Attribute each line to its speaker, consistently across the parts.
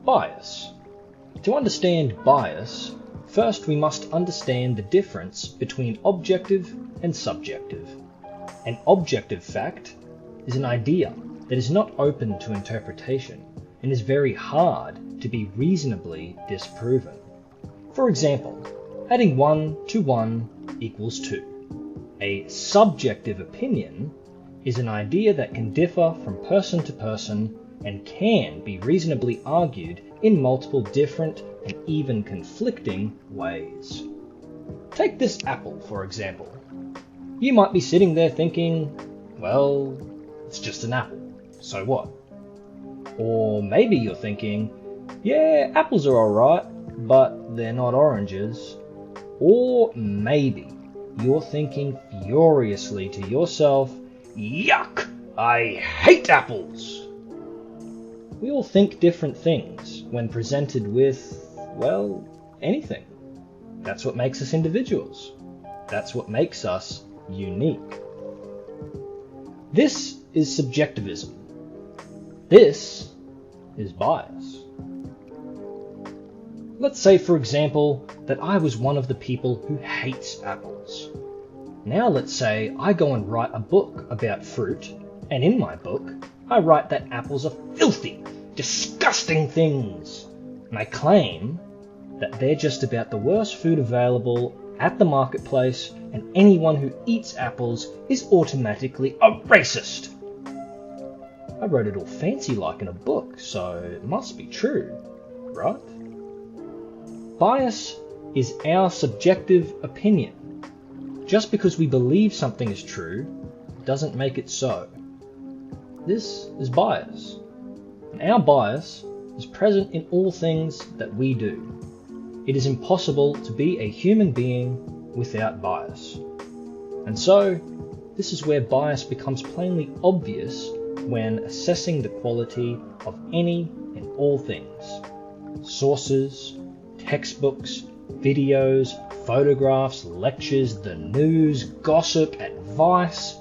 Speaker 1: Bias. To understand bias, first we must understand the difference between objective and subjective. An objective fact is an idea that is not open to interpretation and is very hard to be reasonably disproven. For example, adding 1 to 1 equals 2. A subjective opinion is an idea that can differ from person to person and can be reasonably argued in multiple different and even conflicting ways. Take this apple, for example. You might be sitting there thinking, well, it's just an apple, so what? Or maybe you're thinking, yeah, apples are alright, but they're not oranges. Or maybe you're thinking furiously to yourself, yuck, I hate apples. We all think different things when presented with, well, anything. That's what makes us individuals. That's what makes us unique. This is subjectivism. This is bias. Let's say, for example, that I was one of the people who hates apples. Now let's say I go and write a book about fruit, and in my book, I write that apples are filthy, disgusting things, and I claim that they're just about the worst food available at the marketplace, and anyone who eats apples is automatically a racist. I wrote it all fancy like in a book, so it must be true, right? Bias is our subjective opinion. Just because we believe something is true doesn't make it so. This is bias. And our bias is present in all things that we do. It is impossible to be a human being without bias. And so, this is where bias becomes plainly obvious when assessing the quality of any and all things. Sources, textbooks, videos, photographs, lectures, the news, gossip, advice,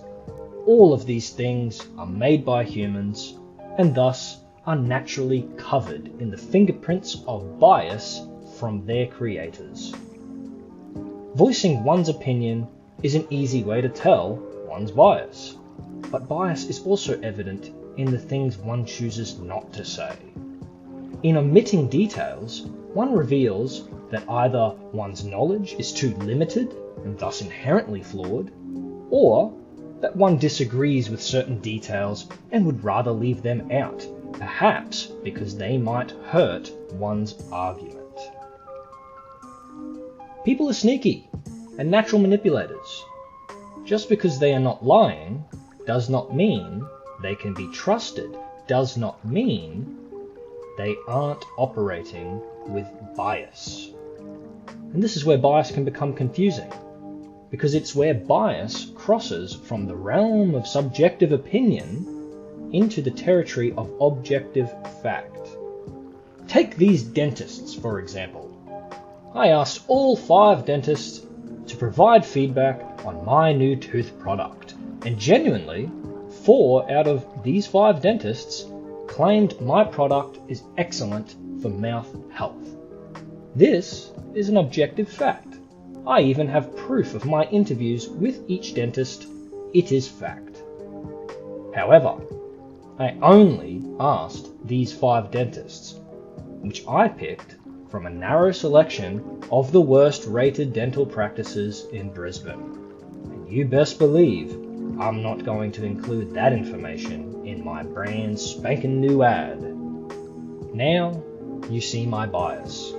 Speaker 1: all of these things are made by humans and thus are naturally covered in the fingerprints of bias from their creators. Voicing one's opinion is an easy way to tell one's bias, but bias is also evident in the things one chooses not to say. In omitting details, one reveals that either one's knowledge is too limited and thus inherently flawed, or that one disagrees with certain details and would rather leave them out, perhaps because they might hurt one's argument. People are sneaky and natural manipulators. Just because they are not lying does not mean they can be trusted, does not mean they aren't operating with bias. And this is where bias can become confusing, because it's where bias crosses from the realm of subjective opinion into the territory of objective fact. Take these dentists, for example. I asked all 5 dentists to provide feedback on my new tooth product, and genuinely, 4 out of these 5 dentists claimed my product is excellent for mouth health. This is an objective fact. I even have proof of my interviews with each dentist. It is fact. However, I only asked these 5 dentists, which I picked from a narrow selection of the worst rated dental practices in Brisbane. And you best believe I'm not going to include that information in my brand spanking new ad. Now you see my bias.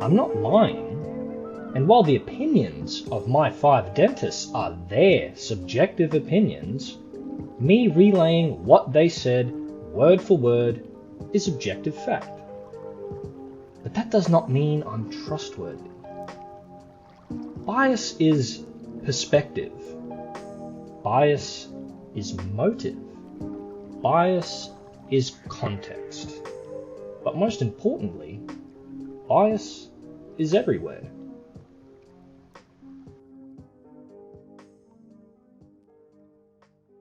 Speaker 1: I'm not lying. And while the opinions of my 5 dentists are their subjective opinions, me relaying what they said word for word is objective fact. But that does not mean I'm trustworthy. Bias is perspective. Bias is motive. Bias is context. But most importantly, bias is everywhere.